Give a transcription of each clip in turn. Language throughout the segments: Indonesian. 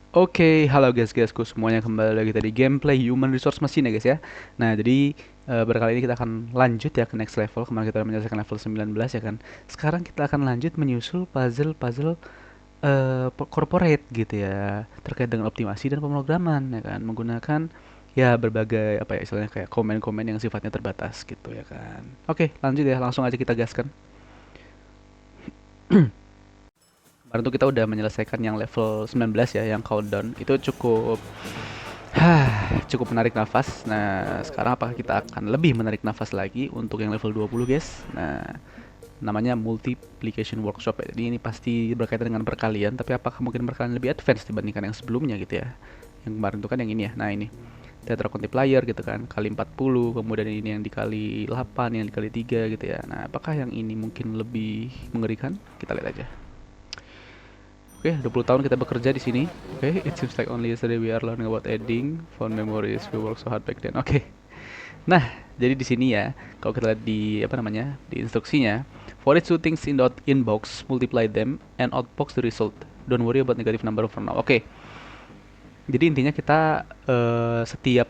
Oke, halo guys-guysku semuanya, kembali lagi tadi gameplay Human Resource Machine ya guys ya. Nah, jadi berkali ini kita akan lanjut ya ke next level. Kemarin kita udah menyelesaikan level 19 ya kan. Sekarang kita akan lanjut menyusul puzzle-puzzle corporate gitu ya, terkait dengan optimasi dan pemrograman ya kan, menggunakan ya berbagai apa ya istilahnya kayak komen-komen yang sifatnya terbatas gitu ya kan. Oke, lanjut ya, langsung aja kita gaskan. Kemarin tuh kita udah menyelesaikan yang level 19 ya, yang countdown. Itu cukup menarik nafas. Nah, sekarang apakah kita akan lebih menarik nafas lagi untuk yang level 20, guys? Nah, namanya multiplication workshop ya. Jadi ini pasti berkaitan dengan perkalian, tapi apakah mungkin perkalian lebih advance dibandingkan yang sebelumnya gitu ya? Yang kemarin itu kan yang ini ya. Nah, ini tetra multiplier gitu kan, kali 40, kemudian ini yang dikali 8, yang dikali 3 gitu ya. Nah, apakah yang ini mungkin lebih mengerikan? Kita lihat aja. Oke, 20 tahun kita bekerja di sini. Oke, it seems like only yesterday we are learning about adding phone memories. We work so hard back then. Oke. Nah, jadi di sini ya, kalau kita lihat di apa namanya? Di instruksinya, for each two things in the inbox, multiply them and outbox the result. Don't worry about negative number for now. Oke. Jadi intinya kita setiap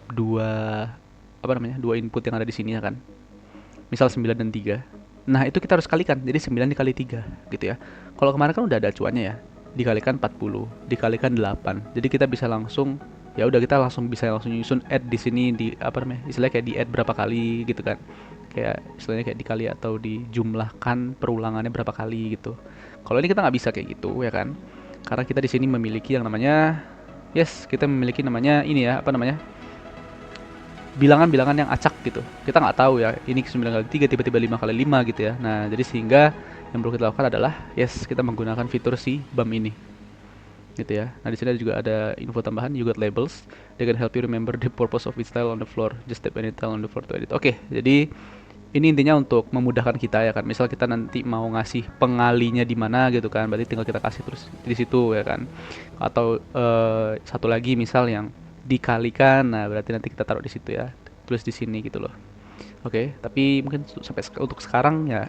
apa namanya? Dua input yang ada di sini ya kan. Misal 9 dan 3. Nah, itu kita harus kalikan. Jadi 9 dikali 3 gitu ya. Kalau kemarin kan udah ada acuannya ya. Dikalikan 40, dikalikan 8. Jadi kita bisa langsung ya udah kita langsung nyusun add di sini di apa namanya? Istilahnya kayak di add berapa kali gitu kan. Kayak istilahnya kayak dikali atau dijumlahkan perulangannya berapa kali gitu. Kalau ini kita nggak bisa kayak gitu ya kan. Karena kita di sini memiliki yang namanya kita memiliki namanya ini ya, apa namanya? Bilangan-bilangan yang acak gitu. Kita nggak tahu ya, ini 9 kali 3 tiba-tiba 5 kali 5 gitu ya. Nah, jadi sehingga yang perlu kita lakukan adalah kita menggunakan fitur si BAM ini. Gitu ya. Nah, di sini juga ada info tambahan, you got labels. They can help you remember the purpose of each tile on the floor. Just tap any tile on the floor to edit. Oke, jadi ini intinya untuk memudahkan kita ya kan. Misal kita nanti mau ngasih pengalinya di mana gitu kan, berarti tinggal kita kasih terus di situ ya kan. Atau satu lagi misal yang dikalikan, nah berarti nanti kita taruh di situ ya. Tulis di sini gitu loh. Oke, tapi mungkin sampai untuk sekarang ya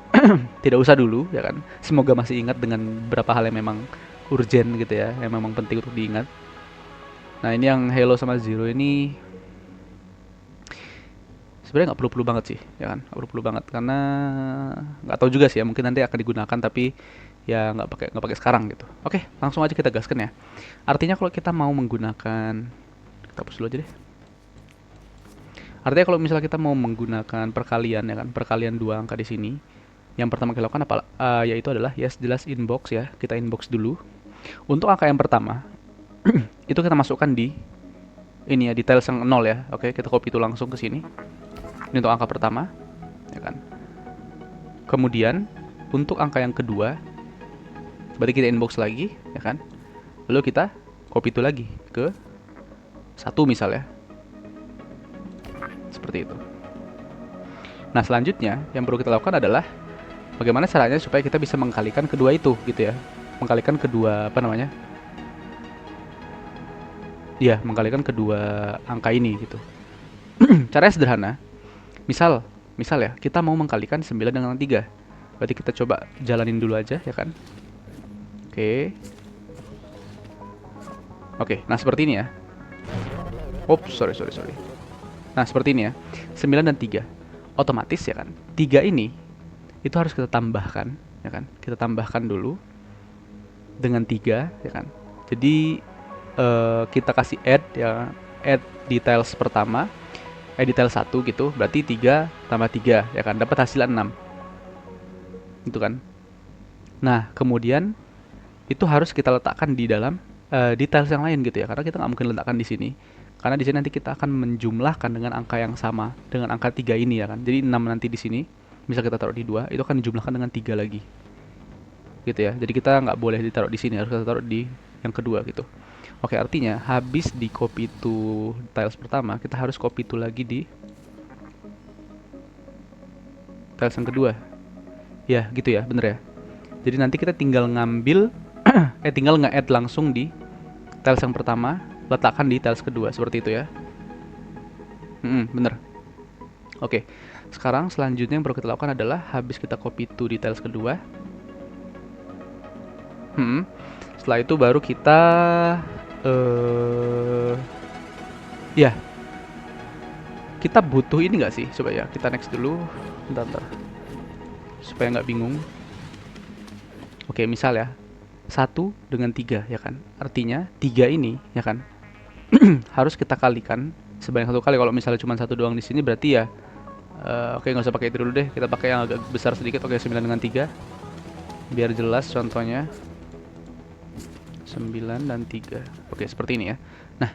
tidak usah dulu ya kan. Semoga masih ingat dengan beberapa hal yang memang urgent gitu ya, yang memang penting untuk diingat. Nah, ini yang Halo sama Zero ini sebenarnya nggak perlu-perlu banget sih ya kan, nggak perlu-perlu banget karena nggak tahu juga sih ya, mungkin nanti akan digunakan tapi ya nggak pakai sekarang gitu. Oke, langsung aja kita gaskan ya. Artinya kalau kita mau menggunakan, kita hapus dulu aja deh. Artinya kalau misalnya kita mau menggunakan perkalian ya kan, perkalian dua angka di sini, yang pertama kita lakukan apa? Yaitu adalah jelas inbox ya, kita inbox dulu. Untuk angka yang pertama itu kita masukkan di ini ya, detail yang 0 ya. Oke, kita copy itu langsung ke sini. Ini untuk angka pertama, ya kan. Kemudian untuk angka yang kedua, berarti kita inbox lagi, ya kan. Lalu kita copy itu lagi ke 1 misalnya. Seperti itu. Nah, selanjutnya yang perlu kita lakukan adalah bagaimana caranya supaya kita bisa mengkalikan kedua itu gitu ya. Mengkalikan kedua apa namanya? Iya, mengkalikan kedua angka ini gitu. Caranya sederhana. Misal, misal ya, kita mau mengkalikan 9 dengan 3. Berarti kita coba jalanin dulu aja ya kan. Oke. Oke, nah seperti ini ya. Oops, sorry. Nah, seperti ini ya. 9 dan 3. Otomatis ya kan. 3 ini itu harus kita tambahkan, ya kan? Kita tambahkan dulu dengan 3 ya kan. Jadi kita kasih add ya, add details pertama, detail 1 gitu, berarti 3 tambah 3 ya kan, dapat hasil 6. Itu kan. Nah, kemudian itu harus kita letakkan di dalam details yang lain gitu ya, karena kita nggak mungkin letakkan di sini. Karena di sini nanti kita akan menjumlahkan dengan angka yang sama dengan angka 3 ini ya kan. Jadi 6 nanti di sini, misal kita taruh di 2, itu akan dijumlahkan dengan 3 lagi. Gitu ya. Jadi kita nggak boleh ditaruh di sini, harus kita taruh di yang kedua gitu. Oke, artinya habis di copy to tiles pertama, kita harus copy to lagi di tiles yang kedua. Ya, gitu ya, bener ya. Jadi nanti kita tinggal ngambil tinggal nge-add langsung di tiles yang pertama, letakkan di tiles kedua, seperti itu ya. Bener. Oke. Sekarang selanjutnya yang perlu kita lakukan adalah habis kita copy to di tiles kedua. Setelah itu baru kita Ya, kita butuh ini nggak sih? Coba ya, kita next dulu. Bentar. Supaya nggak bingung. Oke, misal ya, 1 dengan 3 ya kan. Artinya 3 ini ya kan harus kita kalikan sebanyak 1 kali. Kalau misalnya cuma 1 doang di sini berarti ya oke, nggak usah pakai itu dulu deh. Kita pakai yang agak besar sedikit. Oke, 9 dengan 3. Biar jelas contohnya. 9 dan 3. Oke, seperti ini ya. Nah,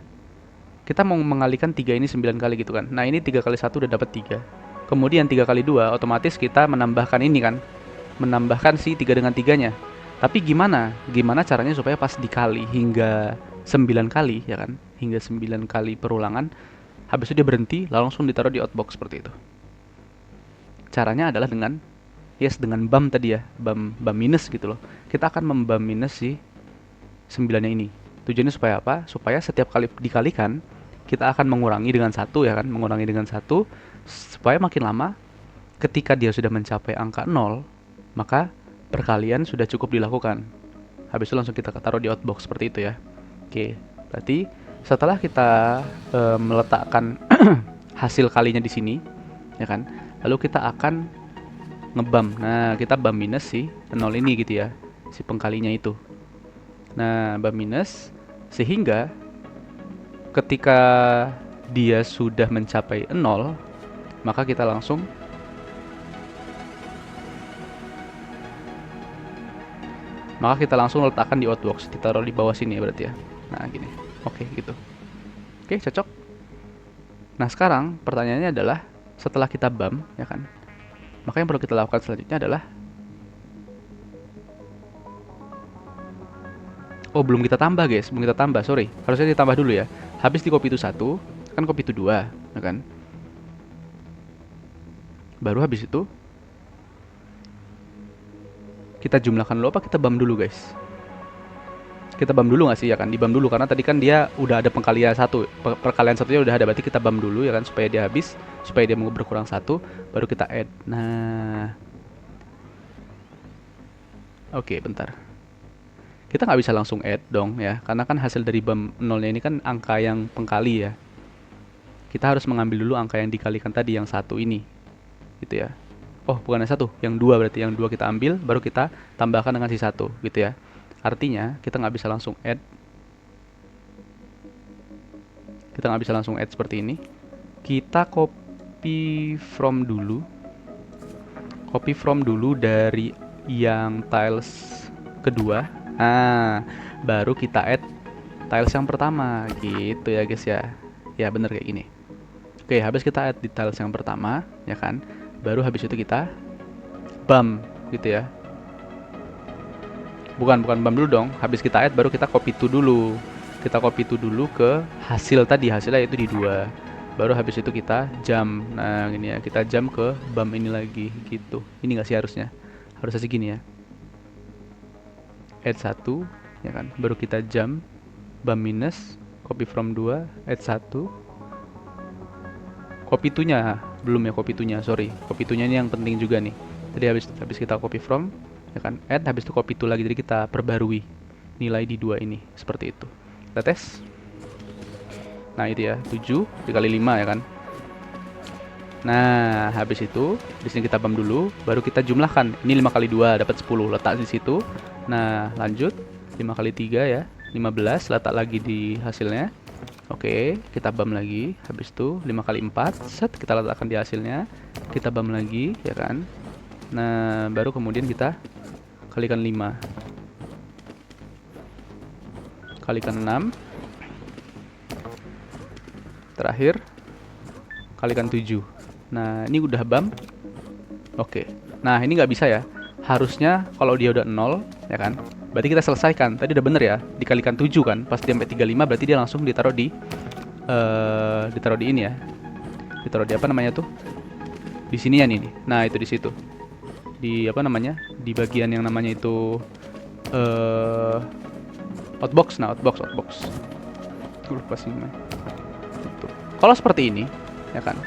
kita mau mengalihkan 3 ini 9 kali gitu kan. Nah, ini 3 kali 1 udah dapat 3. Kemudian 3 kali 2 otomatis kita menambahkan ini kan. Menambahkan si 3 dengan 3-nya. Tapi gimana? Gimana caranya supaya pas dikali hingga 9 kali ya kan? Hingga 9 kali perulangan. Habis itu dia berhenti, langsung ditaruh di outbox seperti itu. Caranya adalah dengan dengan bum tadi ya, bum minus gitu loh. Kita akan membum minus si 9-nya ini. Tujuannya supaya apa? Supaya setiap kali dikalikan kita akan mengurangi dengan 1 ya kan, mengurangi dengan 1 supaya makin lama ketika dia sudah mencapai angka 0, maka perkalian sudah cukup dilakukan. Habis itu langsung kita taruh di outbox seperti itu ya. Oke, berarti setelah kita meletakkan hasil kalinya di sini ya kan, lalu kita akan ngebam. Nah, kita bam minus si 0 ini gitu ya, si pengkalinya itu. Nah, bam minus sehingga ketika dia sudah mencapai 0, maka kita langsung letakkan di outbox, ditaruh di bawah sini ya berarti ya. Nah, gini. Oke, gitu. Oke, cocok. Nah, sekarang pertanyaannya adalah setelah kita bam ya kan, maka yang perlu kita lakukan selanjutnya adalah belum kita tambah guys, belum kita tambah, sorry. Harusnya ditambah dulu ya. Habis di copy itu 1, kan copy itu 2, ya kan? Baru habis itu kita jumlahkan dulu apa kita bam dulu guys? Kita bam dulu nggak sih ya kan? Dibam dulu karena tadi kan dia udah ada pengkalian 1. Perkalian 1-nya udah ada, berarti kita bam dulu ya kan supaya dia habis, supaya dia mau berkurang 1, baru kita add. Nah. Oke, bentar. Kita nggak bisa langsung add dong ya, karena kan hasil dari bam 0-nya ini kan angka yang pengkali ya. Kita harus mengambil dulu angka yang dikalikan tadi, yang 1 ini gitu ya. Oh, bukan yang 1, yang 2 berarti. Yang 2 kita ambil, baru kita tambahkan dengan si 1 gitu ya. Artinya kita nggak bisa langsung add. Kita nggak bisa langsung add seperti ini. Kita copy from dulu. Copy from dulu dari yang tiles kedua. Nah, baru kita add tiles yang pertama gitu ya guys ya. Ya bener kayak gini. Oke, habis kita add di tiles yang pertama ya kan, baru habis itu kita bam gitu ya. Bukan bam dulu dong. Habis kita add baru kita copy to dulu. Kita copy to dulu ke hasil tadi, hasilnya itu di 2. Baru habis itu kita jump. Nah gini ya, kita jump ke bam ini lagi gitu. Ini nggak sih harusnya? Harusnya sih gini ya. Add 1 ya kan, baru kita jump bam minus, copy from 2, add 1, copy to nya belum ya, copy to nya sorry, copy to nya ini yang penting juga nih. Tadi habis kita copy from ya kan, add, habis itu copy to lagi, jadi kita perbarui nilai di 2 ini seperti itu. Kita tes. Nah itu ya, 7 dikali 5 ya kan. Nah habis itu di sini kita bam dulu, baru kita jumlahkan. Ini 5 kali 2 dapat 10, letak di situ. Nah lanjut 5 kali 3 ya 15, letak lagi di hasilnya. Oke, kita bam lagi. Habis itu 5 kali 4 set, kita letakkan di hasilnya. Kita bam lagi ya kan. Nah baru kemudian kita kalikan 5, kalikan 6, terakhir kalikan 7. Nah ini udah bam. Oke, nah ini nggak bisa ya. Harusnya kalau dia udah 0 ya kan, berarti kita selesaikan. Tadi udah bener ya, dikalikan 7 kan. Pas dia sampai 35 berarti dia langsung ditaruh di ini ya. Ditaruh di apa namanya tuh? Di sini ya nih. Nah, itu di situ. Di apa namanya? Di bagian yang namanya itu outbox. Nah, outbox. Lupa sih namanya. Tuh. Kalau seperti ini ya kan.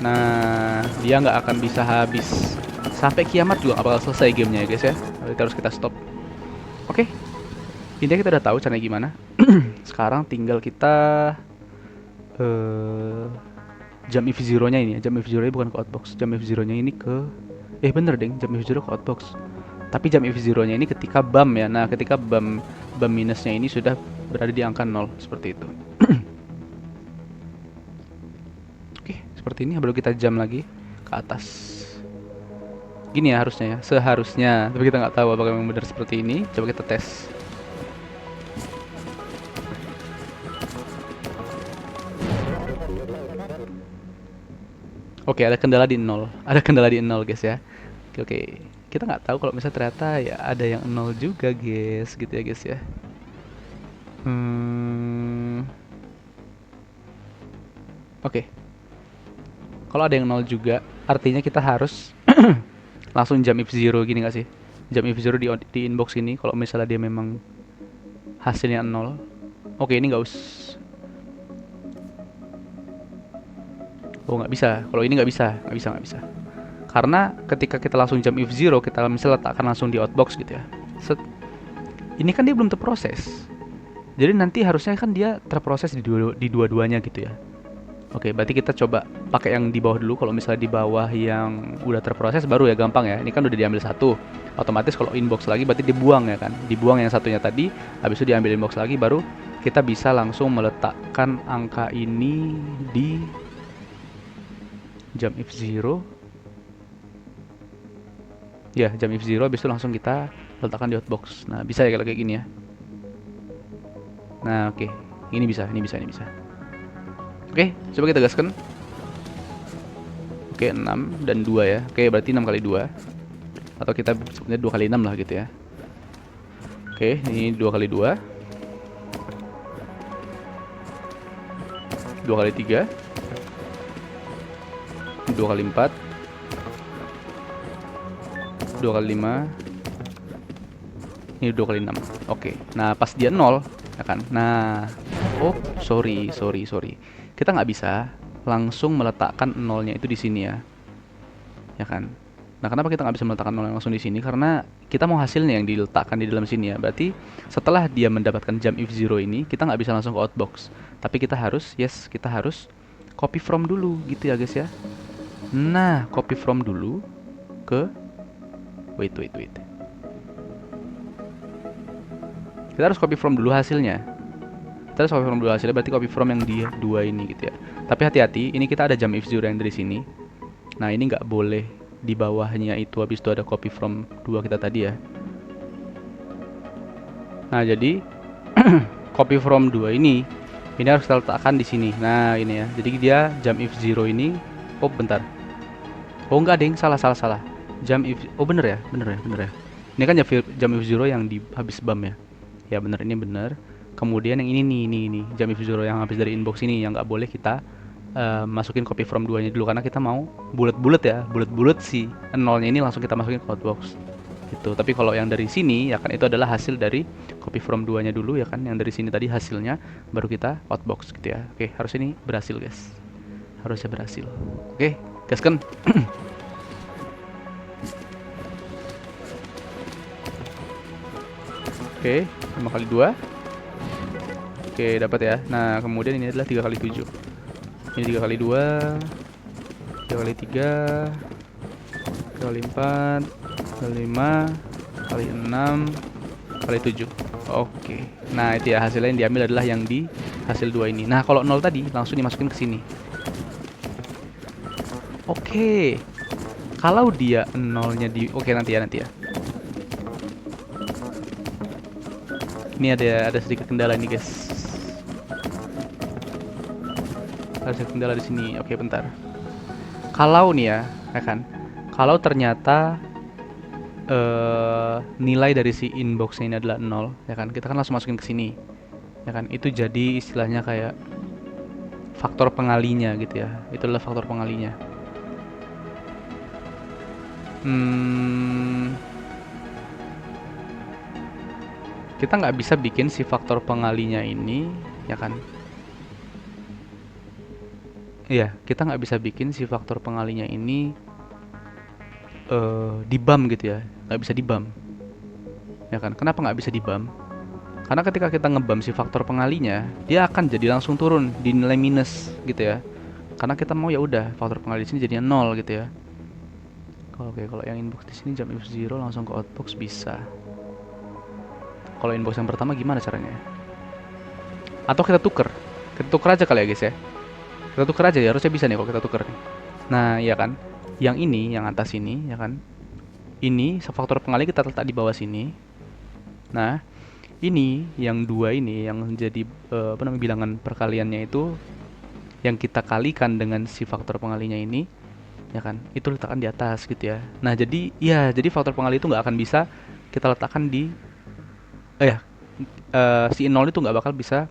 Nah, dia nggak akan bisa habis. Sampai kiamat juga nggak bakal selesai gamenya ya guys ya. Berarti harus kita stop. Oke. Intinya kita udah tahu caranya gimana. Sekarang tinggal kita eh jam if zero-nya ini ya. Jam if zero-nya bukan ke outbox. Jam if zero-nya ini ke bener deng, jam if zero ke outbox. Tapi jam if zero-nya ini ketika bump ya. Nah, ketika bump minusnya ini sudah berada di angka 0 seperti itu. Oke, seperti ini baru kita jam lagi ke atas. Gini ya harusnya ya, seharusnya. Tapi kita nggak tahu apakah memang benar seperti ini. Coba kita tes. Oke, ada kendala di 0. Ada kendala di 0, guys ya. Oke. Kita nggak tahu kalau misalnya ternyata ya ada yang 0 juga, guys. Gitu ya, guys ya. Oke. Kalau ada yang 0 juga, artinya kita harus langsung jam if zero gini nggak sih? Jam if zero di inbox ini kalau misalnya dia memang hasilnya 0. Oke, ini nggak usah. Oh, nggak bisa. Kalau ini nggak bisa, nggak bisa. Karena ketika kita langsung jam if zero, kita misalnya letakkan langsung di outbox gitu ya. Set. Ini kan dia belum terproses. Jadi nanti harusnya kan dia terproses di dua-duanya gitu ya. Oke, berarti kita coba pakai yang di bawah dulu. Kalau misalnya di bawah yang udah terproses baru ya gampang ya. Ini kan udah diambil satu. Otomatis kalau inbox lagi berarti dibuang ya kan. Dibuang yang satunya tadi, habis itu diambil inbox lagi baru kita bisa langsung meletakkan angka ini di jam if zero. Ya, jam if zero habis itu langsung kita letakkan di hotbox. Nah, bisa ya kalau kayak gini ya. Nah, oke. Ini bisa. Oke, coba kita gaskan. Oke, 6 dan 2 ya. Oke, berarti 6 kali 2. Atau kita sebenarnya 2 kali 6 lah gitu ya. Oke, ini 2 kali 2. 2 kali 3. 2 kali 4. 2 kali 5. Ini 2 kali 6. Oke, nah pas dia 0 ya kan. Nah, oh, sorry. Kita nggak bisa langsung meletakkan nolnya itu di sini ya. Ya kan? Nah, kenapa kita nggak bisa meletakkan nolnya langsung di sini? Karena kita mau hasilnya yang diletakkan di dalam sini ya. Berarti setelah dia mendapatkan jam if zero ini, kita nggak bisa langsung ke outbox. Tapi kita harus copy from dulu gitu ya guys ya. Nah, copy from dulu ke wait. Kita harus copy from dulu hasilnya. Kita harus copy from dulu hasilnya, berarti copy from yang di 2 ini gitu ya. Tapi hati-hati, ini kita ada jam if zero yang dari sini. Nah, ini nggak boleh di bawahnya itu, habis itu ada copy from 2 kita tadi ya. Nah, jadi copy from 2 ini harus kita letakkan di sini. Nah, ini ya. Jadi dia jam if zero ini, oh bentar. Oh enggak, deng, salah. Jam if, oh bener ya. Ini kan jam if zero yang di habis bump ya. Ya bener, ini bener. Kemudian yang ini nih jam if zero yang habis dari inbox ini yang nggak boleh kita masukin copy from 2-nya dulu karena kita mau bulat-bulat si nolnya ini langsung kita masukin ke hotbox gitu. Tapi kalau yang dari sini ya kan itu adalah hasil dari copy from 2-nya dulu ya kan, yang dari sini tadi hasilnya baru kita hotbox gitu ya. Oke, harus ini berhasil guys, harusnya berhasil. Oke, gaskan. Oke, 5 kali 2. Oke, dapat ya. Nah, kemudian ini adalah 3 kali 7. Ini 3 kali 2. 3 kali 3. 3 kali 4. 3 kali 5. Kali 6. Kali 7. Oke. Nah, itu ya hasilnya yang diambil adalah yang di hasil 2 ini. Nah, kalau 0 tadi langsung dimasukin ke sini. Oke. Kalau dia 0-nya di nanti ya. Ini ada sedikit kendala nih, guys. Ada kendala di sini. Oke, bentar. Kalau nih ya kan. Kalau ternyata nilai dari si inbox ini adalah 0, ya kan. Kita kan langsung masukin ke sini. Ya kan? Itu jadi istilahnya kayak faktor pengalinya gitu ya. Itu adalah faktor pengalinya. Kita nggak bisa bikin si faktor pengalinya ini, ya kan? Iya, kita nggak bisa bikin si faktor pengalinya ini di bump gitu ya, nggak bisa di bump, ya kan? Kenapa nggak bisa di bump? Karena ketika kita ngebam si faktor pengalinya, dia akan jadi langsung turun di nilai minus gitu ya. Karena kita mau ya udah faktor pengali di sini jadinya 0 gitu ya. Oke, kalau yang inbox di sini jump if 0 langsung ke outbox bisa. Kalau inbox yang pertama gimana caranya? Atau kita tuker? Kita tuker aja kali ya guys ya. Kita tuker aja ya, harusnya bisa nih kalau kita tuker nih. Nah, iya kan? Yang ini, yang atas ini, ya kan? Ini faktor pengali kita letak di bawah sini. Nah, ini yang dua ini yang jadi apa namanya bilangan perkaliannya itu yang kita kalikan dengan si faktor pengalinya ini, ya kan? Itu letakkan di atas gitu ya. Nah, jadi faktor pengali itu nggak akan bisa kita letakkan di si 0 itu nggak bakal bisa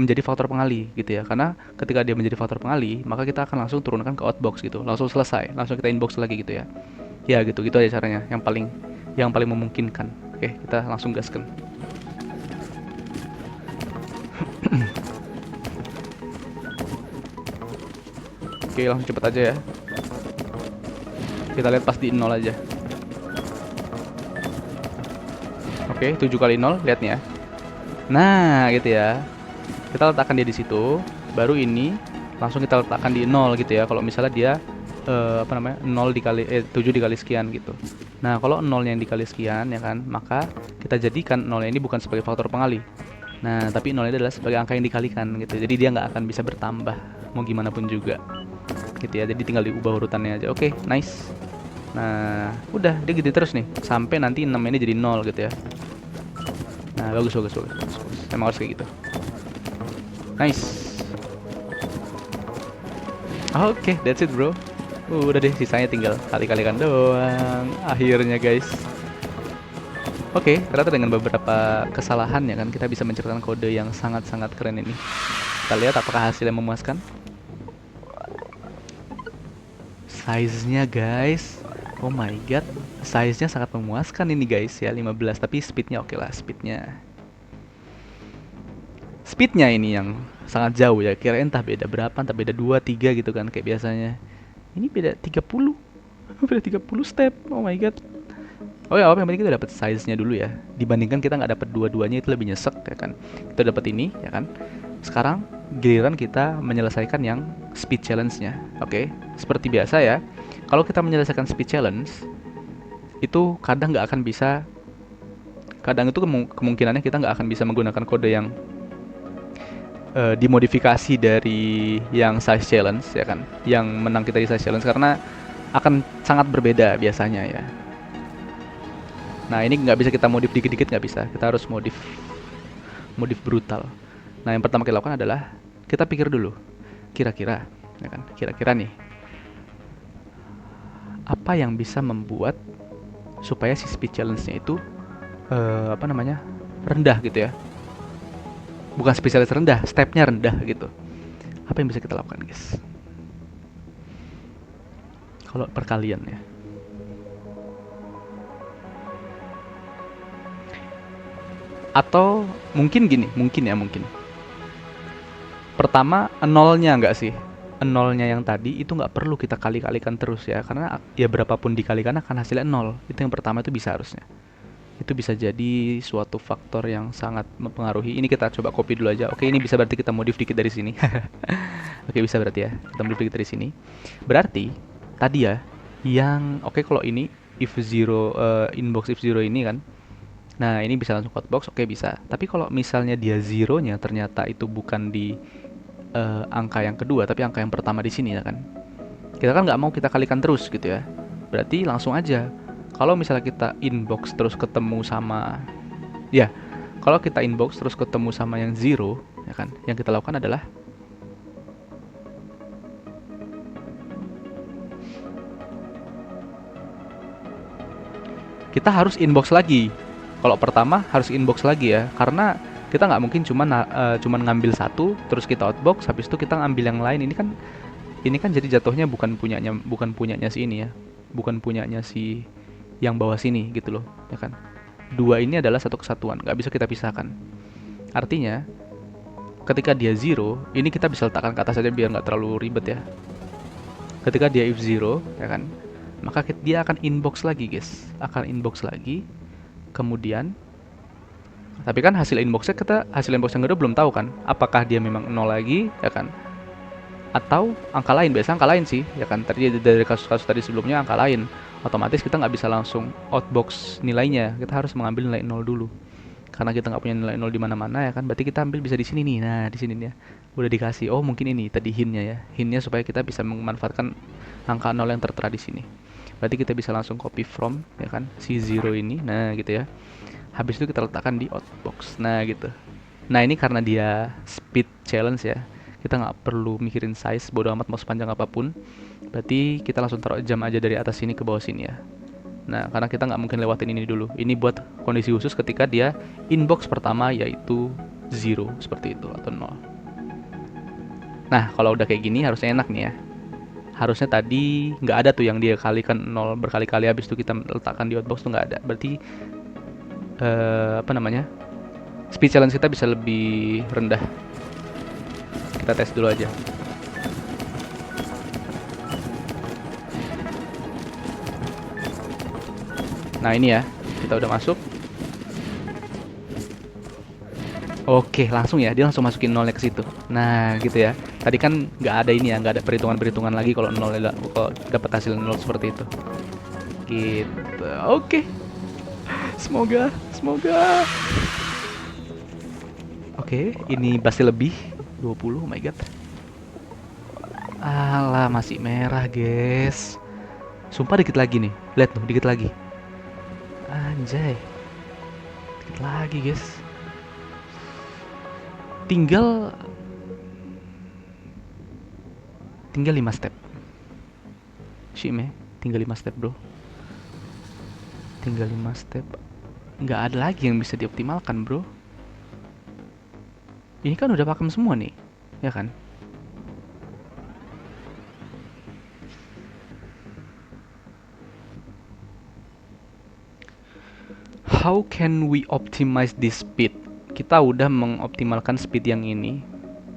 menjadi faktor pengali gitu ya, karena ketika dia menjadi faktor pengali maka kita akan langsung turunkan ke outbox gitu, langsung selesai, langsung kita inbox lagi gitu ya. Ya gitu gitu aja caranya, yang paling memungkinkan. Oke, kita langsung gaskan. Oke, langsung cepet aja ya, kita lihat pas di 0 aja. Oke, 7 kali 0, lihat nih ya. Nah gitu ya, kita letakkan dia di situ, baru ini langsung kita letakkan di 0 gitu ya. Kalau misalnya dia 0 dikali 7 dikali sekian gitu. Nah, kalau 0 yang dikali sekian ya kan, maka kita jadikan 0 ini bukan sebagai faktor pengali. Nah, tapi 0 ini adalah sebagai angka yang dikalikan gitu. Jadi dia nggak akan bisa bertambah mau gimana pun juga. Gitu ya. Jadi tinggal diubah urutannya aja. Oke, nice. Nah, udah dia gitu terus nih sampai nanti 6 ini jadi 0 gitu ya. Nah, bagus. Emang harus kayak gitu. Nice. Oke, that's it bro. Udah deh, sisanya tinggal kali-kalikan doang. Akhirnya guys. Oke, ternyata dengan beberapa kesalahan ya kan, kita bisa menciptakan kode yang sangat-sangat keren ini. Kita lihat apakah hasilnya memuaskan. Size-nya guys, oh my god, size-nya sangat memuaskan ini guys ya, 15. Tapi speed-nya oke lah, speednya ini yang sangat jauh ya. Kira entah beda berapa, entah beda 2, 3 gitu kan kayak biasanya. Ini beda 30. Beda 30 step. Oh my god. Oh ya, apa yang penting kita dapat size-nya dulu ya. Dibandingkan kita nggak dapat dua-duanya, itu lebih nyesek ya kan. Kita dapat ini ya kan. Sekarang giliran kita menyelesaikan yang speed challenge-nya. Oke, seperti biasa ya. Kalau kita menyelesaikan speed challenge itu kadang nggak akan bisa. Kadang itu kemungkinannya kita nggak akan bisa menggunakan kode yang dimodifikasi dari yang size challenge ya kan, yang menang kita di size challenge, karena akan sangat berbeda biasanya ya. Nah ini nggak bisa kita modif dikit-dikit, nggak bisa, kita harus modif brutal. Nah yang pertama kita lakukan adalah kita pikir dulu, kira-kira ya kan, kira-kira nih apa yang bisa membuat supaya si speed challenge-nya itu rendah gitu ya. Bukan spesialis rendah, stepnya rendah gitu. Apa yang bisa kita lakukan guys? Kalau perkalian ya, atau mungkin gini, mungkin pertama nolnya nggak sih, nolnya yang tadi itu nggak perlu kita kali-kalikan terus ya, karena ya berapapun dikalikan akan hasilnya 0. Itu yang pertama, itu bisa harusnya. Itu bisa jadi suatu faktor yang sangat mempengaruhi. Ini kita coba copy dulu aja. Oke, ini bisa berarti kita modif dikit dari sini. Oke, bisa berarti ya. Kita modif dikit dari sini. Berarti tadi ya yang kalau ini if zero inbox if zero ini kan. Nah, ini bisa langsung outbox. Oke, bisa. Tapi kalau misalnya dia zeronya ternyata itu bukan di angka yang kedua, tapi angka yang pertama di sini ya kan. Kita kan nggak mau kita kalikan terus gitu ya. Berarti langsung aja. Kalau misalnya kita inbox terus ketemu sama kalau kita inbox terus ketemu sama yang zero ya kan, yang kita lakukan adalah kita harus inbox lagi. Kalau pertama harus inbox lagi ya, karena kita nggak mungkin cuman ngambil satu terus kita outbox, habis itu kita ngambil yang lain. Ini kan jadi jatuhnya bukan punyanya si ini ya, bukan punyanya si yang bawah sini gitu loh ya kan. Dua ini adalah satu kesatuan, nggak bisa kita pisahkan. Artinya ketika dia zero, ini kita bisa letakkan ke atas saja biar nggak terlalu ribet ya. Ketika dia if zero ya kan, maka dia akan inbox lagi guys, kemudian Tapi kan hasil inboxnya hasil inbox yang kedua belum tahu kan, apakah dia memang nol lagi, ya kan? Atau angka lain, biasanya angka lain sih, ya kan? Tadi dari kasus-kasus tadi sebelumnya angka lain, otomatis kita nggak bisa langsung outbox nilainya, kita harus mengambil nilai nol dulu. Karena kita nggak punya nilai nol di mana-mana ya kan, berarti kita ambil bisa di sini nih. Nah di sini nih ya, udah dikasih. Oh mungkin ini tadi hintnya ya, hintnya supaya kita bisa memanfaatkan angka nol yang tertera di sini. Berarti kita bisa langsung copy from ya kan si zero ini, nah gitu ya. Habis itu kita letakkan di outbox, nah gitu. Nah ini karena dia speed challenge ya, kita nggak perlu mikirin size, bodo amat mau sepanjang apapun. Berarti kita langsung taruh jam aja dari atas sini ke bawah sini ya. Nah, karena kita nggak mungkin lewatin ini dulu. Ini buat kondisi khusus ketika dia inbox pertama yaitu 0 seperti itu atau 0. Nah, kalau udah kayak gini harusnya enak nih ya. Harusnya tadi nggak ada tuh yang dia kalikan 0 berkali-kali habis itu kita letakkan di outbox tuh nggak ada. Berarti apa namanya? Speed challenge kita bisa lebih rendah. Kita tes dulu aja. Nah ini ya, kita udah masuk. Oke, langsung ya, dia langsung masukin nolnya ke situ. Nah, gitu ya. Tadi kan nggak ada ini ya, nggak ada perhitungan-perhitungan lagi kalau nol kalau dapat hasil nol seperti itu. Gitu. Oke. Semoga. Oke, ini pasti lebih 20. Oh my god. Alah, masih merah, guys. Sumpah dikit lagi nih. Lihat tuh, dikit lagi. Anjay. Dikit lagi, guys. Tinggal 5 step. Shime, tinggal 5 step, bro. Tinggal 5 step. Nggak ada lagi yang bisa dioptimalkan, bro. Ini kan udah pakem semua nih, ya kan? How can we optimize this speed? Kita udah mengoptimalkan speed yang ini.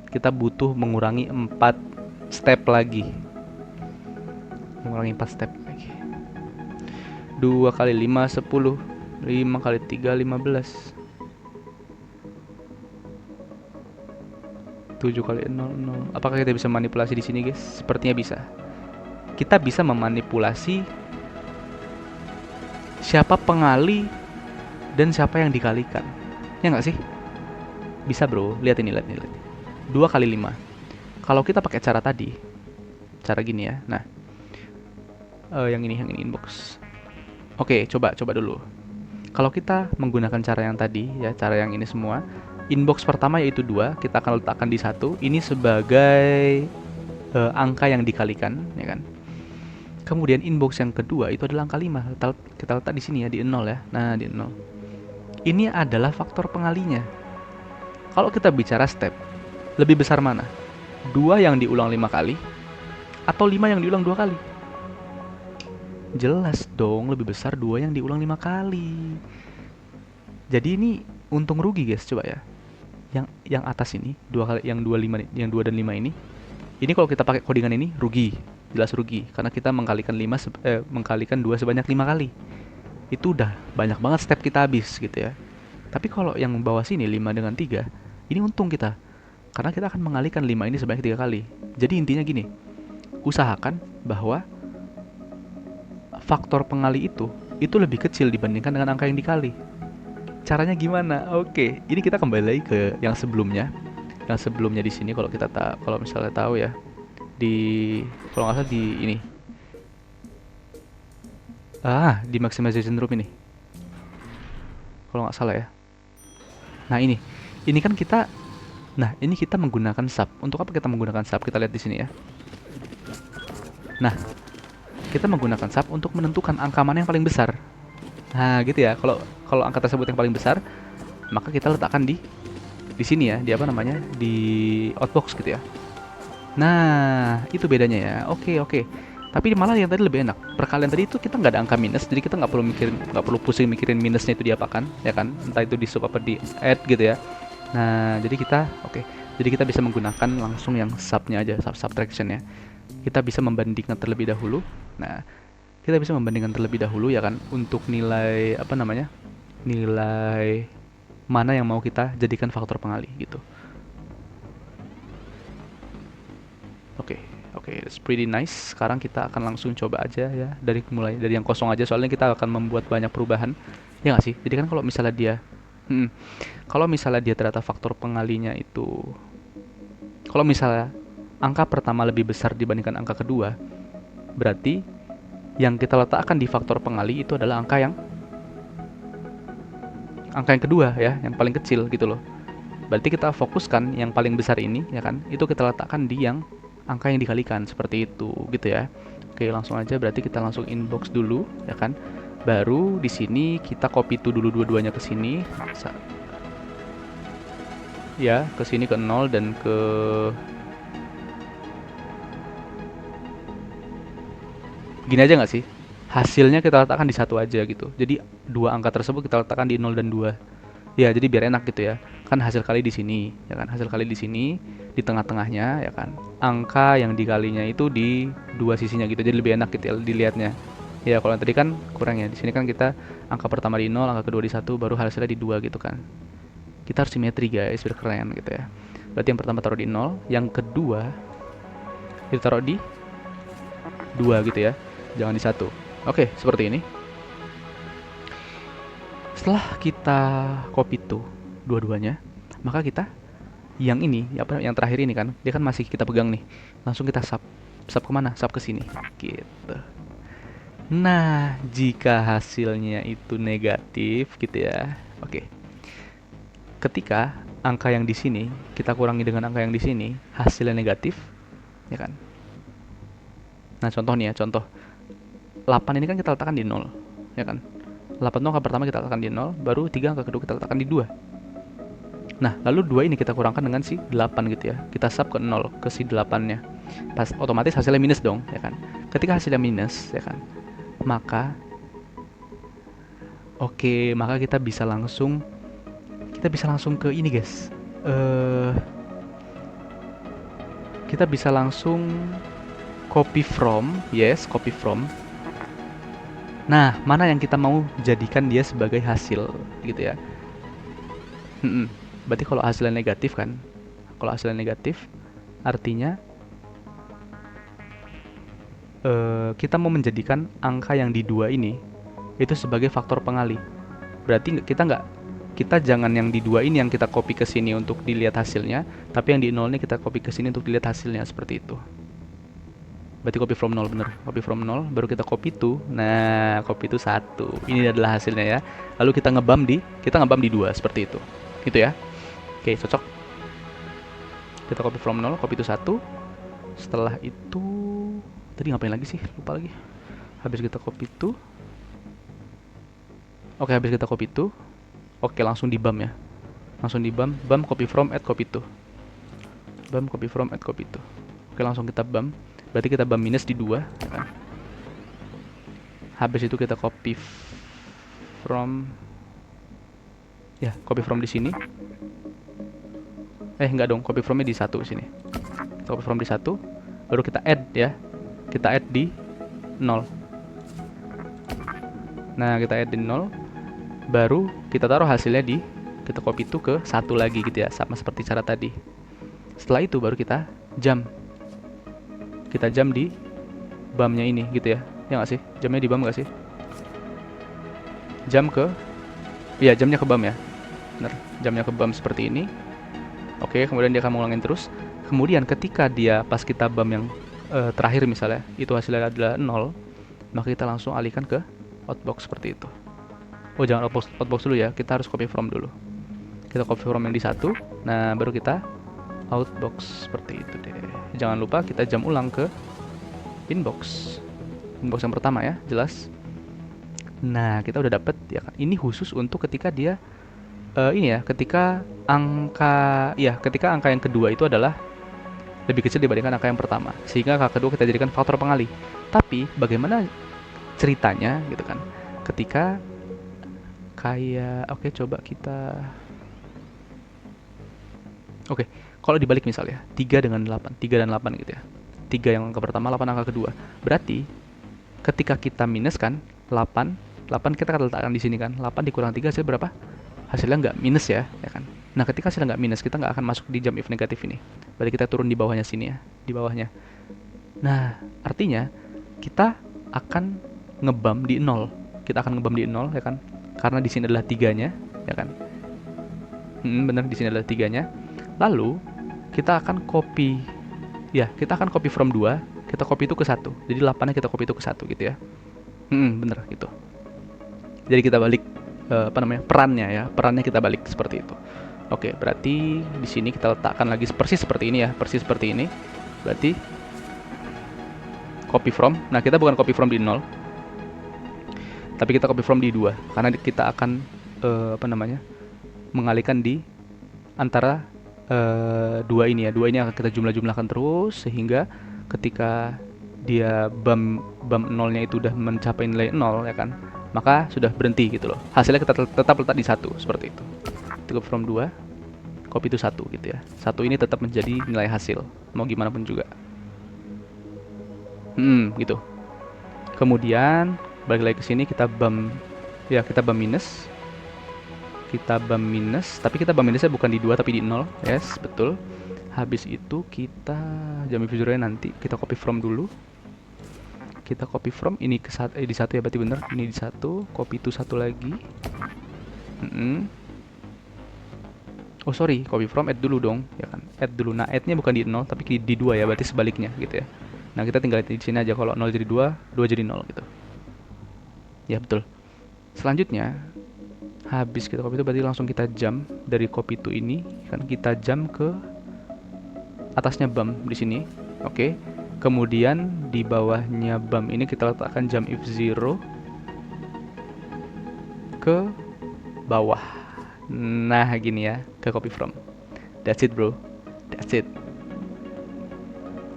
Kita butuh mengurangi 4 step lagi. Mengurangi 4 step lagi. 2 kali 5 10. 5 kali 3 15. 7 kali 0 0. Apakah kita bisa manipulasi di sini, guys? Sepertinya bisa. Kita bisa memanipulasi siapa pengali dan siapa yang dikalikan. Ya nggak sih? Bisa, bro. Lihat ini. 2 kali 5. Kalau kita pakai cara tadi, cara gini ya. Nah, yang ini inbox. Oke, coba dulu. Kalau kita menggunakan cara yang tadi ya, cara yang ini semua, inbox pertama yaitu 2, kita akan letakkan di 1. Ini sebagai angka yang dikalikan, ya kan? Kemudian inbox yang kedua itu adalah angka 5. Kita letak di sini ya, di 0 ya. Nah, di 0. Ini adalah faktor pengalinya. Kalau kita bicara step, lebih besar mana? 2 yang diulang 5 kali atau 5 yang diulang 2 kali? Jelas dong, lebih besar 2 yang diulang 5 kali. Jadi ini untung rugi, guys, coba ya. Yang atas ini, 2 kali yang 25 yang 2 dan 5 ini. Ini kalau kita pakai codingan ini rugi, jelas rugi karena kita mengkalikan 2 sebanyak 5 kali. Itu udah banyak banget step kita habis gitu ya. Tapi kalau yang bawah sini 5 dengan 3, ini untung kita. Karena kita akan mengalihkan 5 ini sebanyak 3 kali. Jadi intinya gini, usahakan bahwa faktor pengali itu lebih kecil dibandingkan dengan angka yang dikali. Caranya gimana? Oke, ini kita kembali lagi ke yang sebelumnya. Yang sebelumnya di sini kalau misalnya tahu ya, kalau nggak salah di ini. Di maximization room ini. Kalau nggak salah ya. Nah, ini kan kita menggunakan sub. Untuk apa kita menggunakan sub? Kita lihat di sini ya. Nah, kita menggunakan sub untuk menentukan angka mana yang paling besar. Nah, gitu ya. Kalau angka tersebut yang paling besar, maka kita letakkan di sini ya, di outbox gitu ya. Nah, itu bedanya ya. Oke. Tapi malah yang tadi lebih enak. Perkalian tadi itu kita nggak ada angka minus, jadi kita nggak perlu pusing mikirin minusnya itu diapakan, ya kan? Entah itu di sub apa di add gitu ya. Nah, jadi kita bisa menggunakan langsung yang subnya aja, subtraction ya. Kita bisa membandingkan terlebih dahulu. Nah, kita bisa membandingkan terlebih dahulu ya kan, untuk nilai nilai mana yang mau kita jadikan faktor pengali gitu. Oke, it's pretty nice. Sekarang kita akan langsung coba aja ya, mulai dari yang kosong aja, soalnya kita akan membuat banyak perubahan. Ya nggak sih? Jadi kan kalau misalnya dia kalau misalnya dia ternyata faktor pengalinya itu, kalau misalnya angka pertama lebih besar dibandingkan angka kedua, berarti yang kita letakkan di faktor pengali itu adalah angka yang kedua ya, yang paling kecil gitu loh. Berarti kita fokuskan yang paling besar ini ya kan, itu kita letakkan di yang angka yang dikalikan, seperti itu gitu ya. Oke, langsung aja, berarti kita langsung inbox dulu ya kan. Baru di sini kita copy to dulu dua-duanya ke sini. Ya, ke sini ke 0 dan ke gini aja nggak sih? Hasilnya kita letakkan di satu aja gitu. Jadi dua angka tersebut kita letakkan di 0 dan 2. Ya, jadi biar enak gitu ya. Kan hasil kali di sini, ya kan? Hasil kali di sini, di tengah-tengahnya ya kan. Angka yang dikalinya itu di dua sisinya gitu. Jadi lebih enak gitu ya dilihatnya. Ya, kalau tadi kan kurang ya. Di sini kan kita angka pertama di 0, angka kedua di 1, baru hasilnya di 2 gitu kan. Kita harus simetri guys, biar keren gitu ya. Berarti yang pertama taruh di 0, yang kedua kita taruh di 2 gitu ya. Jangan di 1. Oke, seperti ini. Setelah kita copy tuh dua-duanya, maka kita yang ini, apa yang terakhir ini kan, dia kan masih kita pegang nih. Langsung kita sub kemana? Sub ke sini. Gitu. Nah, jika hasilnya itu negatif gitu ya. Oke. Ketika angka yang di sini kita kurangi dengan angka yang di sini, hasilnya negatif, ya kan? Nah, contoh nih ya, contoh 8 ini kan kita letakkan di 0, ya kan? 8 itu angka pertama kita letakkan di 0, baru 3 angka kedua kita letakkan di 2. Nah, lalu 2 ini kita kurangkan dengan si 8 gitu ya. Kita sub ke 0, ke si 8-nya. Pas otomatis hasilnya minus dong, ya kan? Ketika hasilnya minus, ya kan? Maka maka kita bisa langsung ke ini, guys. Kita bisa langsung copy from. Nah, mana yang kita mau jadikan dia sebagai hasil gitu ya. Berarti kalau hasilnya negatif kan, kalau hasilnya negatif artinya kita mau menjadikan angka yang di 2 ini itu sebagai faktor pengali. Berarti kita jangan yang di 2 ini yang kita copy ke sini untuk dilihat hasilnya, tapi yang di 0 ini kita copy ke sini untuk dilihat hasilnya, seperti itu. Berarti copy from 0, bener. Copy from 0, baru kita copy to. Nah, copy to 1. Ini adalah hasilnya ya. Lalu kita ngebam di 2, seperti itu. Gitu ya. Oke, cocok. Kita copy from 0, copy to 1. Setelah itu tadi ngapain lagi sih? Lupa lagi. Habis kita copy to. Oke, habis kita copy to. Oke, langsung di bam ya. Langsung di bam copy from add copy to. Bam copy from add copy to. Oke, langsung kita bam. Berarti kita bam minus di 2 ya kan? Habis itu kita copy from di sini. Enggak dong, copy from-nya di 1 sini. Copy from di 1, baru kita add ya. Kita add di 0. Nah, kita add di 0. Baru kita taruh hasilnya kita copy itu ke 1 lagi gitu ya, sama seperti cara tadi. Setelah itu baru kita jam di bumnya ini gitu ya. Ya nggak sih? Jamnya di bum nggak sih? Jamnya ke bum ya. Bener, jamnya ke bum seperti ini. Oke, kemudian dia akan mengulangin terus. Kemudian ketika dia pas kita bum yang terakhir misalnya, itu hasilnya adalah 0, maka kita langsung alihkan ke outbox seperti itu. Oh, jangan outbox dulu ya, kita harus copy from dulu. Kita copy from yang di 1, nah baru kita outbox seperti itu deh. Jangan lupa kita jam ulang ke inbox yang pertama ya, jelas. Nah, kita udah dapet ya kan. Ini khusus untuk ketika dia ketika angka yang kedua itu adalah lebih kecil dibandingkan angka yang pertama, sehingga angka kedua kita jadikan faktor pengali. Tapi bagaimana ceritanya gitu kan, ketika kalau dibalik misalnya 3 dan 8 gitu ya. 3 yang angka pertama, 8 angka kedua. Berarti ketika kita minus kan 8 kita akan letakkan di sini kan. 8 dikurang 3 hasilnya berapa? hasilnya nggak minus ya kan. Nah, ketika hasilnya nggak minus, kita nggak akan masuk di jump if negatif ini. Berarti kita turun di bawahnya sini ya, di bawahnya. Nah, artinya kita akan ngebam di 0. Kita akan ngebam di 0 ya kan. Karena di sini adalah tiganya, ya kan. Bener, di sini adalah tiganya. Lalu kita akan copy, ya kita akan copy from 2, kita copy itu ke 1. Jadi 8-nya kita copy itu ke 1 gitu ya. Bener gitu. Jadi kita balik perannya ya, perannya kita balik seperti itu. Oke, berarti di sini kita letakkan lagi persis seperti ini ya, persis seperti ini. Berarti copy from. Nah, kita bukan copy from di 0, tapi kita copy from di 2 karena kita akan mengalihkan di antara dua ini ya. Dua ini akan kita jumlah-jumlahkan terus sehingga ketika dia bum 0-nya itu udah mencapai nilai 0 ya kan, maka sudah berhenti gitu loh. Hasilnya kita tetap letak di 1 seperti itu. Cukup from 2, copy itu 1 gitu ya. 1 ini tetap menjadi nilai hasil mau gimana pun juga. Gitu. Kemudian balik lagi ke sini, kita bum ya, kita bum minus. Kita bum minus, tapi kita bum minusnya bukan di 2 tapi di 0. Yes, betul. Habis itu kita jump if zero-nya nanti kita copy from dulu. Kita copy from ini ke di 1 ya, berarti bener. Ini di 1, copy itu 1 lagi. Oh sorry, copy from add dulu dong, ya kan? Add dulu. Nah, add-nya bukan di 0 tapi di 2 ya, berarti sebaliknya gitu ya. Nah, kita tinggal di sini aja, kalau 0 jadi 2, 2 jadi 0 gitu. Ya, betul. Selanjutnya, habis kita copy itu berarti langsung kita jump dari copy itu ini, kan kita jump ke atasnya bum di sini. Oke. Kemudian di bawahnya bum ini kita letakkan jump if zero ke bawah. Nah, gini ya, ke copy from. That's it, bro. That's it.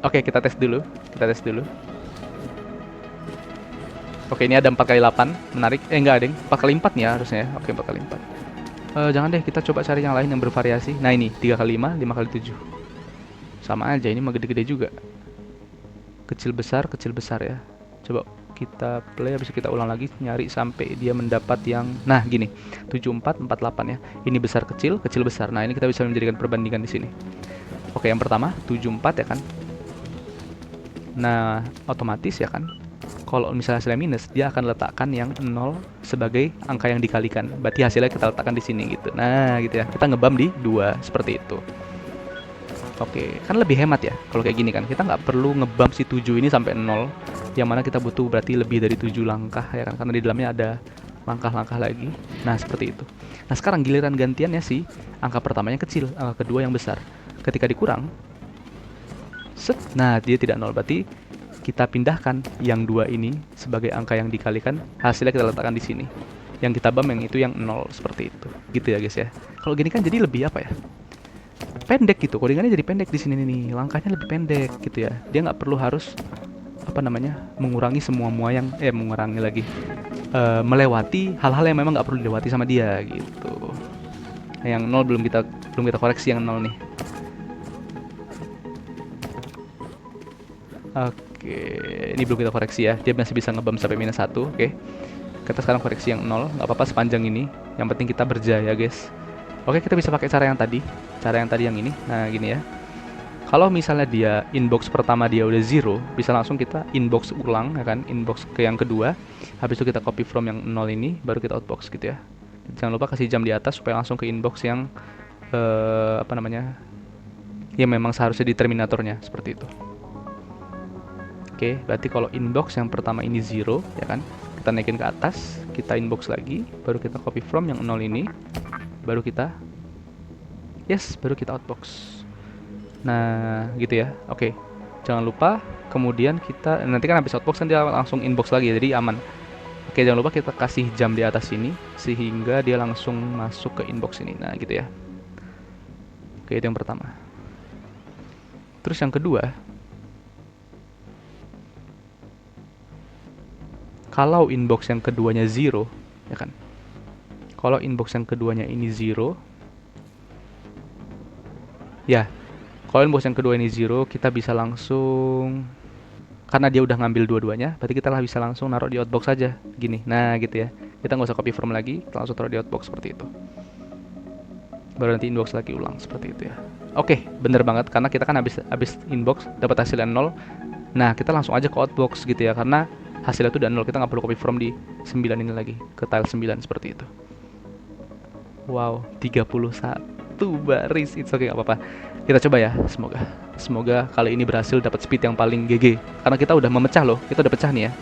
Oke, kita tes dulu. Oke, ini ada 4x8, menarik. Enggak, deng. 4x4 nih ya harusnya ya. Oke, 4x4. Jangan deh, kita coba cari yang lain yang bervariasi. Nah, ini 3x5, 5x7. Sama aja, ini mah gede-gede juga. Kecil besar ya. Coba kita play, habis kita ulang lagi, nyari sampai dia mendapat yang, nah gini, 74, 48 ya. Ini besar kecil, kecil besar. Nah, ini kita bisa menjadikan perbandingan di sini. Oke, yang pertama 74 ya kan. Nah, otomatis ya kan, kalau misalnya hasilnya minus, dia akan letakkan yang 0 sebagai angka yang dikalikan. Berarti hasilnya kita letakkan di sini gitu. Nah, gitu ya. Kita ngebam di 2 seperti itu. Oke, kan lebih hemat ya kalau kayak gini kan. Kita nggak perlu ngebam si 7 ini sampai 0, yang mana kita butuh berarti lebih dari 7 langkah ya kan, karena di dalamnya ada langkah-langkah lagi. Nah, seperti itu. Nah, sekarang giliran gantiannya sih, angka pertamanya kecil, angka kedua yang besar. Ketika dikurang, set, nah dia tidak 0, berarti kita pindahkan yang 2 ini sebagai angka yang dikalikan, hasilnya kita letakkan di sini. Yang kita bam yang itu yang 0 seperti itu. Gitu ya guys ya. Kalau gini kan jadi lebih apa ya? Pendek gitu, codingannya jadi pendek di sini nih, langkahnya lebih pendek gitu ya. Dia nggak perlu harus mengurangi semua yang mengurangi lagi, melewati hal-hal yang memang nggak perlu dilewati sama dia gitu. Yang 0 belum kita koreksi yang 0 nih. Oke, ini belum kita koreksi ya, dia masih bisa ngebam sampai minus 1. Oke, kita sekarang koreksi yang 0, nggak apa-apa sepanjang ini, yang penting kita berjaya guys. Oke, kita bisa pakai cara yang tadi yang ini. Nah, gini ya. Kalau misalnya dia inbox pertama dia udah 0, bisa langsung kita inbox ulang ya kan, inbox ke yang kedua. Habis itu kita copy from yang 0 ini, baru kita outbox gitu ya. Jangan lupa kasih jam di atas supaya langsung ke inbox yang yang memang seharusnya di terminatornya, seperti itu. Oke, berarti kalau inbox yang pertama ini 0 ya kan, kita naikin ke atas, kita inbox lagi, baru kita copy from yang 0 ini, baru kita outbox. Nah, gitu ya. Oke. Jangan lupa kemudian kita nanti kan habis outbox kan dia langsung inbox lagi, jadi aman. Oke, jangan lupa kita kasih jam di atas sini sehingga dia langsung masuk ke inbox ini. Nah, gitu ya. Oke, itu yang pertama. Terus yang kedua, kalau inbox yang keduanya 0 ya kan. Kalau inbox yang keduanya ini 0, ya, kalau inbox yang kedua ini 0, kita bisa langsung, karena dia udah ngambil dua-duanya, berarti kita bisa langsung naruh di outbox aja, gini. Nah, gitu ya. Kita nggak usah copy from lagi, kita langsung taruh di outbox seperti itu. baru nanti inbox lagi ulang seperti itu ya. Oke, bener banget karena kita kan habis inbox dapat hasilnya 0. Nah, kita langsung aja ke outbox gitu ya, karena hasilnya itu udah 0, kita nggak perlu copy from di 9 ini lagi, ke tile 9 seperti itu. Wow, 31 baris, it's okay, gak apa-apa. Kita coba ya, semoga kali ini berhasil dapat speed yang paling GG. Karena kita udah memecah loh, kita udah pecah nih ya.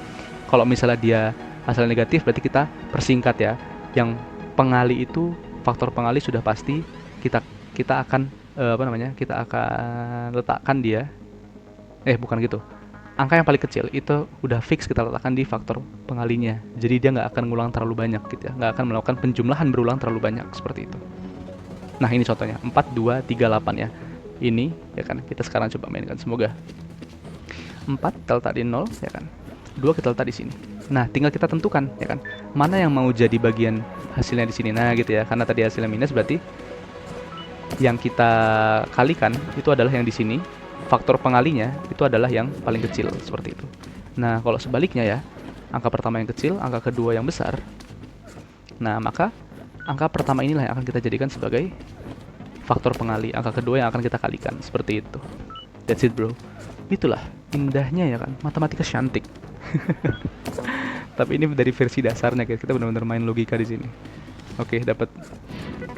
Kalau misalnya dia hasil negatif, berarti kita persingkat ya. Yang pengali itu, faktor pengali sudah pasti kita akan kita akan letakkan dia. Bukan gitu. Angka yang paling kecil itu udah fix kita letakkan di faktor pengalinya. Jadi dia nggak akan ngulang terlalu banyak gitu ya. Nggak akan melakukan penjumlahan berulang terlalu banyak seperti itu. Nah ini contohnya 4, 2, 3, 8 ya. Ini ya kan kita sekarang coba mainkan, semoga 4 kita letak di 0 ya kan. 2 kita letak di sini. Nah tinggal kita tentukan ya kan mana yang mau jadi bagian hasilnya di sini. Nah gitu ya, karena tadi hasilnya minus berarti yang kita kalikan itu adalah yang di sini. Faktor pengalinya itu adalah yang paling kecil seperti itu. Nah kalau sebaliknya ya, angka pertama yang kecil, angka kedua yang besar. Nah maka angka pertama inilah yang akan kita jadikan sebagai faktor pengali, angka kedua yang akan kita kalikan seperti itu. That's it bro. Itulah indahnya ya kan, matematika cantik. Tapi ini dari versi dasarnya guys, kita benar-benar main logika di sini. Oke, dapat.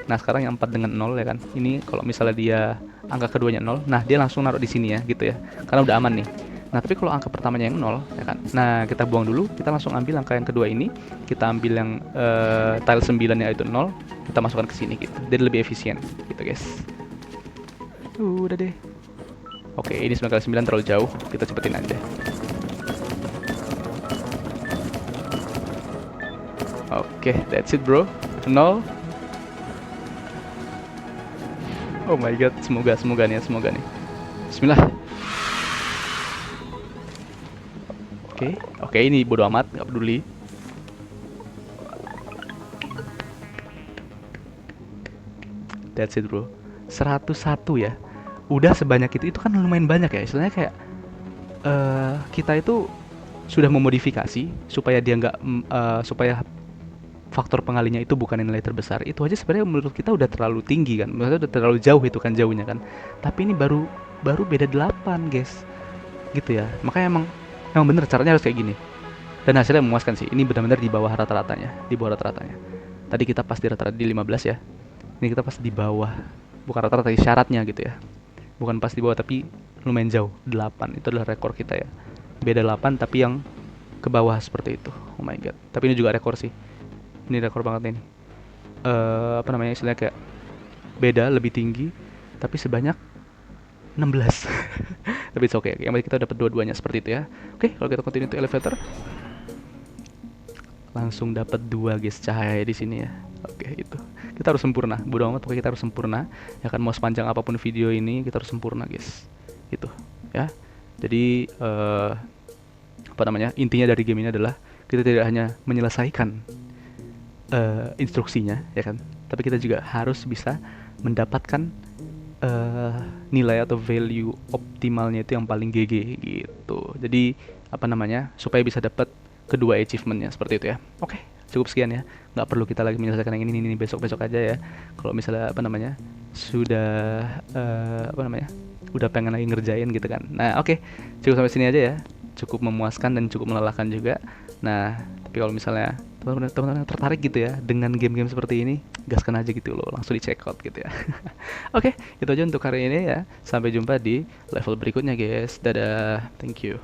Nah sekarang yang 4 dengan 0 ya kan. Ini kalau misalnya dia angka keduanya 0, nah dia langsung naruh di sini ya gitu ya, karena udah aman nih. Nah tapi kalau angka pertamanya yang 0 ya kan, nah kita buang dulu, kita langsung ambil angka yang kedua ini, kita ambil yang tile 9 nya itu 0, kita masukkan ke sini gitu, jadi lebih efisien gitu guys. Udah deh. Oke, ini 9 kali 9 terlalu jauh, kita cepetin aja. Oke, that's it bro. 0. Oh my god, semoga nih. Bismillah. Oke, ini bodo amat, nggak peduli. That's it bro. 101 ya. Udah sebanyak itu kan lumayan banyak ya. Istilahnya kayak kita itu sudah memodifikasi supaya dia nggak supaya faktor pengalinya itu bukan nilai terbesar. Itu aja sebenarnya menurut kita udah terlalu tinggi kan, maksudnya udah terlalu jauh itu kan jauhnya kan. Tapi ini baru beda 8 guys gitu ya. Makanya emang bener caranya harus kayak gini, dan hasilnya memuaskan sih. Ini benar-benar di bawah rata-ratanya, tadi kita pas di rata-rata di 15 ya, ini kita pas di bawah, bukan rata-rata syaratnya gitu ya, bukan pas di bawah tapi lumayan jauh. 8 itu adalah rekor kita ya, beda 8 tapi yang ke bawah seperti itu. Oh my god, tapi ini juga rekor sih. Ini rekor banget ini. Istilahnya kayak beda lebih tinggi tapi sebanyak 16. Tapi it's okay. Yang penting kita dapat dua-duanya seperti itu ya. Oke, kalau kita continue to elevator, langsung dapat 2 guys cahaya di sini ya. Oke, itu. Kita harus sempurna. Bodoh amat, pokoknya kita harus sempurna. Ya kan, mau sepanjang apapun video ini kita harus sempurna guys. Gitu ya. Jadi intinya dari game ini adalah kita tidak hanya menyelesaikan instruksinya ya kan, tapi kita juga harus bisa mendapatkan nilai atau value optimalnya itu yang paling GG gitu. Jadi supaya bisa dapat kedua achievementnya seperti itu ya. Oke, cukup sekian ya, nggak perlu kita lagi menyelesaikan yang ini besok aja ya. Kalau misalnya sudah udah pengen lagi ngerjain gitu kan. Nah oke, cukup sampai sini aja ya, cukup memuaskan dan cukup melelahkan juga. Nah tapi kalau misalnya teman-teman tertarik gitu ya dengan game-game seperti ini, gaskan aja gitu loh, langsung di check out gitu ya. Oke, itu aja untuk hari ini ya. Sampai jumpa di level berikutnya guys. Dadah, thank you.